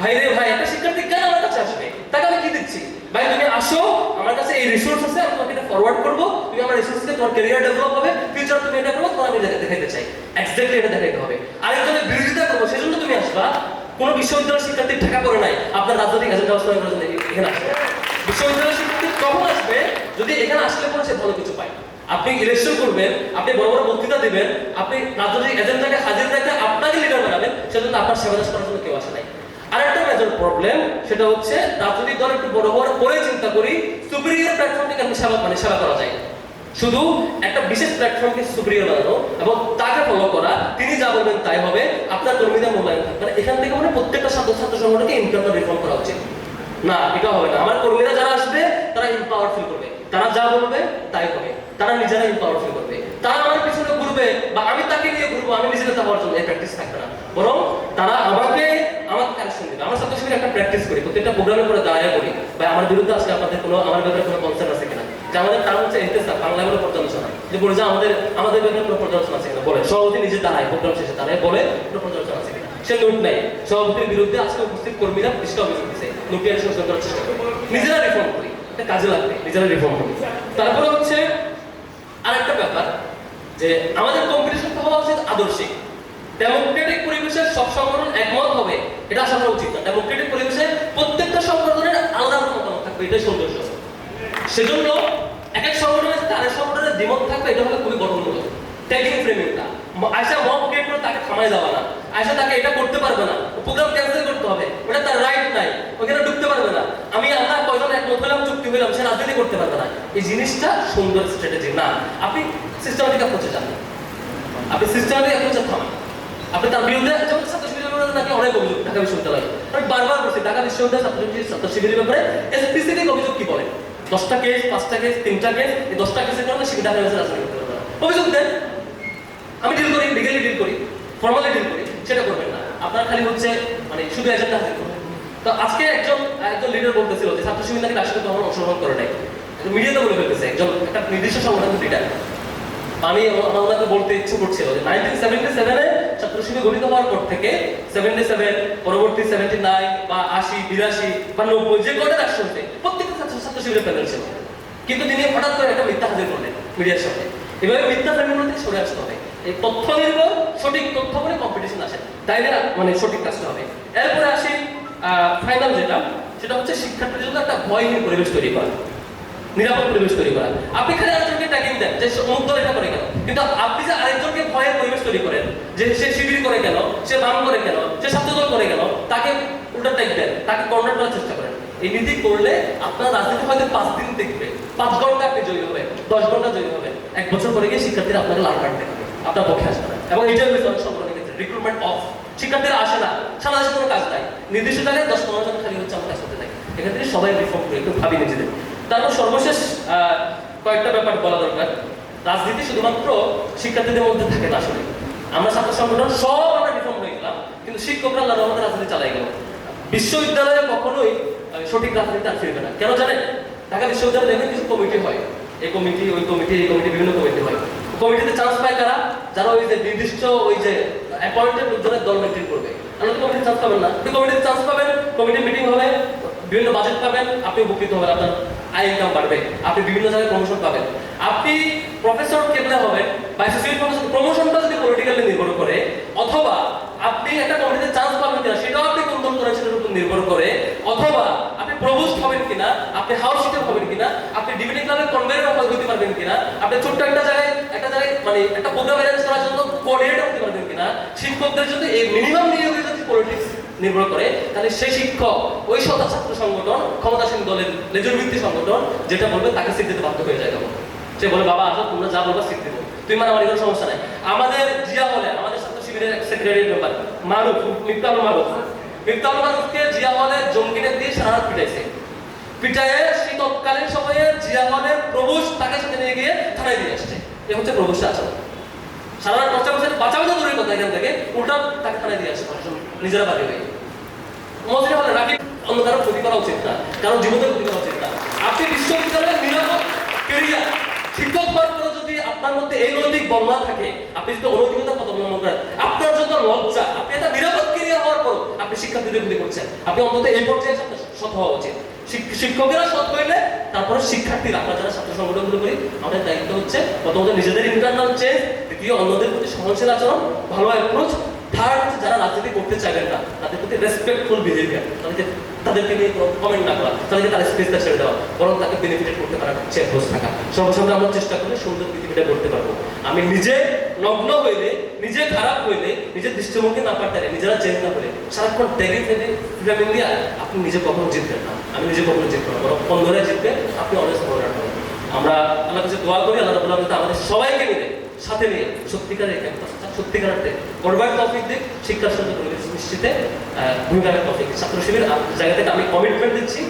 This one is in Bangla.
ভাই রে ভাই, একটা শিক্ষার্থী কেন আমার কাছে আসবে, তাকে আমি কি দিচ্ছি? ভাই তুমি আসো, আমার কাছে এই রিসোর্স আছে, আমি তোমাকে এটা ফরওয়ার্ড করবো, তুমি আমার রিসোর্স থেকে তোমার ক্যারিয়ার ডেভেলপ হবে, ফিউচার তুমি এটা করবো, তোমার আমি দেখাইতে চাই, এক্স্যাক্টলি এটা দেখাইতে হবে। আরেকজনের বিরোধিতা করবো, সেজন্য তুমি আসবা। কোনো বিশ্ববিদ্যালয়ের শিক্ষার্থী ঢাকা পড়ে নাই আপনার রাজনৈতিক এজেন্ডা বাস্তবায়ন করার জন্য এখানে আসবে। বিশ্ববিদ্যালয়ের শিক্ষার্থী কখন আসবে? যদি এখানে আসলে পরে সে ভালো কিছু পায়। আপনি ইলেকশন করবেন, আপনি বড় বড় বক্তৃতা দিবেন, আপনি রাজনৈতিক এজেন্ডাকে হাজির রেখে আপনাকে লিডার বানাবেন, সেজন্য আপনার সেবা দাস করার জন্য কেউ আসে নাই। আরেকটা মেজর প্রবলেম, সেটা হচ্ছে রাজনৈতিক দল একটু বড় বড় করে চিন্তা করি, সুপিরিয়র প্ল্যাটফর্ম থেকে আপনি সেবা করা যায়। শুধু একটা বিশেষ প্ল্যাটফর্মকে সুপিরিয়র বানানো এবং তাকে ফলো করা, তিনি যা বলবেন তাই হবে, আপনার কর্মীদের মূল্যায়ন থাকবে না। এখান থেকে মানে প্রত্যেকটা ছাত্র সংগঠনকে ইনকাম রিফর্ম করা উচিত না, এটা হবে না। আমার কর্মীরা যারা আসবে তারা এম্পাওয়ার ফিল করবে, তারা যা বলবে তাই হবে, তারা নিজেরা এম্পাওয়ার ফিল করবে। তারা আমার পিছনে ঘুরবে বা আমি তাকে নিয়ে ঘুরবো, আমি নিজে নেতা হওয়ার জন্য এই প্র্যাকটিস থাকবে না, বরং তারা আমাকে কারেকশন দিবে। আমার ছাত্র শিবিরে একটা প্র্যাকটিস করি, প্রত্যেকটা প্রোগ্রামে করে দাঁড়ায় করি, ভাই আমার বিরুদ্ধে আজকে আপনাদের কোনো, আমার ব্যাপারে কোনো কনসার্ন আছে কিনা, যে আমাদের কারণ হচ্ছে ইহতেসাব, বাংলা বলে পর্যালোচনা, যে বলে যে আমাদের ব্যাপারে কোনো পর্যালোচনা আছে কিনা, বলে সভাপতি নিজে দাঁড়ায়, প্রোগ্রাম শেষে দাঁড়ায় বলে কোনো পর্যালোচনা আছে কিনা, সে নোট নেই। সভাপতির বিরুদ্ধে আজকে উপস্থিত কর্মীরা পৃষ্ঠা অভিযোগ দিচ্ছে, নোটিয়ার সংশোধন করার চেষ্টা করি, নিজেরা রিফর্ম করি, এটা কাজে লাগবে, নিজেরা রিফর্ম করি। তারপরে হচ্ছে আরেকটা ব্যাপার, যে আমাদের কম্পিটিশনটা হওয়া উচিত আদর্শিক। ডেমোক্রেটিক পরিবেশে সব সংগঠন একমত হবে, এটা আশা করা উচিত না। ডেমোক্রেটিক পরিবেশে প্রত্যেকটা সংগঠনের আলাদা মতামত থাকবে, এটাই সৌন্দর্য। সেজন্য এক এক সংগঠনের আরেক সংগঠনের দ্বিমত থাকবে, এটা হলো খুবই গঠনমূলক। ট্যাগিং ফ্রেমিংটা, আয়সা মব ক্রিয়েট করে তাকে থামায় দেওয়া না, আয়সা তাকে এটা করতে পারবে না, প্রোগ্রাম ক্যান্সেল করতে হবে, ওটা তার রাইট নাই, ওখানে ঢুকতে পারবে না, আমরা কয়জন একমত হলাম, চুক্তি হলাম, সে রাজনীতি করতে পারবে না। এই জিনিসটা সুন্দর স্ট্র্যাটেজি না। আপনি সিস্টেমেটিক অ্যাপ্রোচে যান, আপনি সিস্টেমেটিক অ্যাপ্রোচে থামান। আপনি তার বিরুদ্ধে, যেমন ছাত্র শিবিরের বিরুদ্ধে নাকি অনেক অভিযোগ ঢাকা বিশ্ববিদ্যালয়, আমি বারবার বলছি ঢাকা বিশ্ববিদ্যালয় ছাত্র শিবিরের ব্যাপারে স্পেসিফিক অভিযোগ কি বলে, 10টা কেস, 5টা কেস, 3টা কেস, এই 10টা কেসের কারণে শিবির ঢাকা বিশ্ববিদ্যালয় রাজনীতি করতে পারবে না। অভিযোগ দেন, আমি ডিল করি, লিগালি ডিল করি, ফর্মালি ডিল করি, সেটা করবেন না। আপনার খালি হচ্ছে মানে শুধু এজেন্ডা হাজির করবেন। তো আজকে একজন লিডার বলতেছিল যে ছাত্র শিবির নাকি রাষ্ট্রীয় তখন অংশগ্রহণ করে নাই, মিডিয়াতে বলে ফেলতেছে একজন একটা নির্দিষ্ট সংগঠনের লিডার। আমি ওনাকে বলতে ইচ্ছে করছিল যে 1977 এ ছাত্র শিবির গঠিত হওয়ার পর থেকে 77, পরবর্তী 79 বা 80, 82 বা 90 যে কয়টা রাষ্ট্র হতে প্রত্যেকটা ছাত্র শিবিরের প্যানেল ছিল, কিন্তু তিনি হঠাৎ করে একটা মিথ্যা হাজির করলেন মিডিয়ার সামনে। এভাবে মিথ্যা প্যানেল থেকে সরে আসতে হবে। এই তথ্য নির্ভর সঠিক তথ্য বলে কম্পিটিশন আসে, তাইলে মানে সঠিক কাজটা হবে। এরপরে আসি ফাইনাল যেটা, সেটা হচ্ছে শিক্ষার্থীদের জন্য একটা ভয়হীন পরিবেশ তৈরি করা, নিরাপদ পরিবেশ তৈরি করা। আপনি খালি আরেকজনকে ট্যাগিং দেন যে অমুক দল এটা করে কেন, কিন্তু আপনি যে আরেকজনকে ভয়ের পরিবেশ তৈরি করেন, যে সে শিবির করে কেন, সে বাম করে কেন, সে ছাত্রদল করে কেন, তাকে উল্টা ট্যাগ দেন, তাকে কর্নার করার চেষ্টা করেন। এই নীতি করলে আপনার রাজনীতি হয়তো 5 দিন দেখবে, 5 ঘন্টা আপনি জয়ী হবেন, 10 ঘন্টা জয়ী হবেন, 1 বছর পরে গিয়ে শিক্ষার্থীরা আপনাকে লাল কার্ড দেবে, আপনার পক্ষে আসবে না। এবং এটাই হয়েছে অনেক সংগঠনের ক্ষেত্রে, রিক্রুটমেন্ট অফ, শিক্ষার্থীরা আসে না, সারা দেশে কোনো কাজ নাই, নির্দিষ্ট জায়গায় 10-15 জন খালি হচ্ছে আমরা কাজ করতে থাকি। এখান থেকে সবাই রিফর্ম করে একটু ভাবি নিজেদের। তারপর সর্বশেষ কয়েকটা ব্যাপার বলা দরকার। রাজনীতি শুধুমাত্র শিক্ষার্থীদের মধ্যে থাকে না, আসলে আমরা ছাত্র সংগঠন সব আমরা রিফর্ম হয়ে গেলাম, কিন্তু শিক্ষকরা আল্লাহর রহমতে রাজনীতি চালাই গেল। বিশ্ববিদ্যালয়ে কখনোই সঠিক রাজনীতি আর ফিরবে না। কেন জানেন? ঢাকা বিশ্ববিদ্যালয়ে দেখবেন কিছু কমিটি হয়, এই কমিটি, ওই কমিটি, এই কমিটি, বিভিন্ন কমিটি হয়। কমিটিতে চান্স পায় কারা? যারা ওই যে নির্দিষ্ট ওই যে অ্যাপয়েন্টেড লোকজনের দল মেনটেন করবে। আপনি তো কমিটিতে চান্স পাবেন না, আপনি কমিটিতে চান্স পাবেন, কমিটির মিটিং হবে, বিভিন্ন বাজেট পাবেন, আপনি উপকৃত হবেন, আপনার আয় ইনকাম বাড়বে, আপনি বিভিন্ন জায়গায় প্রমোশন পাবেন। আপনি প্রফেসর কেমনে হবেন বা অ্যাসোসিয়েট প্রফেসর, প্রমোশনটা যদি পলিটিক্যালি নির্ভর করে, অথবা আপনি একটা কমিটিতে চান্স পাবেন কিনা সেটাও আপনি কোন দল করেন সেটার উপর নির্ভর করে, অথবা আপনি প্রভোস্ট হবেন কিনা, আপনি হাউস স্পিকার হবেন কিনা, আপনি ডিবেটিং ক্লাবের কনভেনর হতে পারবেন কিনা, আপনি ছোট্ট একটা জায়গায় মানে একটা প্রোগ্রাম অ্যারেঞ্জ করার জন্য কোঅর্ডিনেটর হতে পারবেন কিনা, শিক্ষকদের জন্য এই মিনিমাম নিয়োগের যদি পলিটিক্স নির্ভর করে, তাহলে সেই শিক্ষক ওই ছাত্র সংগঠন, ক্ষমতাসীন দলের লেজুর ভিত্তিক সংগঠন যেটা বলবে তাকে সিট দিতে বাধ্য হয়ে যায়। তখন সে বলে বাবা আসো, তোমরা যা বলবা সিট দেবো, তুই মানে আমার কোনো সমস্যা নাই। আমাদের জিয়া হলে, আমাদের ছাত্র শিবিরের সেক্রেটারি মেম্বার মারুফ, মিফতাহুল মারুফকে জিয়া হলে জঙ্গিদের দিয়ে সারা রাত পিটাইছে, পিটায়ে সেই তৎকালীন সময়ে জিয়া হলের প্রভুষ তাকে সাথে নিয়ে গিয়ে থানায় দিয়ে আসছে। এ হচ্ছে প্রভুষের আচরণ। সারা রাত টর্চার করছে, বাঁচাবে তো দূরের কথা, এখান থেকে উল্টা তাকে থানায় দিয়ে আসছে, নিজেরা বাড়ি হয়ে। মজুরি হলে রাখি অন্য কারো ক্ষতি করা উচিত না, কারণ জীবনের ক্ষতি করা উচিত না। আপনি বিশ্ববিদ্যালয়ের নিরাপদ কেরিয়ার, শিক্ষক হওয়ার পরে যদি আপনার মধ্যে এই নৈতিক বল না থাকে, আপনি যদি অনৈতিকতার পথ অবলম্বন করেন, আপনার জন্য লজ্জা। আপনি একটা নিরাপদ কেরিয়ার হওয়ার তারপর আপনি শিক্ষার্থীদের বিরোধী করছেন। আপনি অন্তত এই পর্যায়ে সৎ হওয়া উচিত। শিক্ষকেরা সৎ হইলে তারপরে শিক্ষার্থীরা, আমরা যারা ছাত্র সংগঠনগুলো করি, আমাদের দায়িত্ব হচ্ছে প্রথমত নিজেদের ইন্টারনাল চেঞ্জ, দ্বিতীয় অন্যদের প্রতি সহনশীল আচরণ, ভালো অ্যাপ্রোচ, থার্ড হচ্ছে যারা রাজনীতি করতে চাইবেন না তাদের প্রতি রেসপেক্টফুল বিহেভিয়ার, তাদেরকে নিয়ে কোনো কমেন্ট না করা, তাদেরকে তার স্পেসটা ছেড়ে দেওয়া, বরং তাকে বেনিফিটেড করতে পারার হচ্ছে অ্যাপ্রোচ থাকা। সর্বসাধারণ আমরা চেষ্টা করলে সুন্দর পৃথিবীটা করতে পারবো। আমি নিজে নগ্ন হইলে, নিজে খারাপ হইলে, নিজের দৃষ্টিভঙ্গি না পারতে নিজেরা চেঞ্জ না করে সারাক্ষণ ত্যাগে ফেলে ফিরামিন দিয়া আপনি নিজে কখনো জিতবেন না, আমি নিজে কখনো জিতবো না, বরং অন্যরা জিতবে, আপনি অনেক মনে রাখবেন। আমরা আল্লাহ কাছে দোয়া করি, আল্লাহ রাব্বুল আলামিন আমাদের সবাইকে মিলে সাথে নিয়ে সত্যিকারের ক্যাম্পাসটা সত্যিকারের করবার তৌফিক দিক, শিক্ষার সাথে পরিবেশ নিশ্চিতে ভূমিকা রাখার তৌফিক। ছাত্র শিবির জায়গা থেকে আমি কমিটমেন্ট দিচ্ছি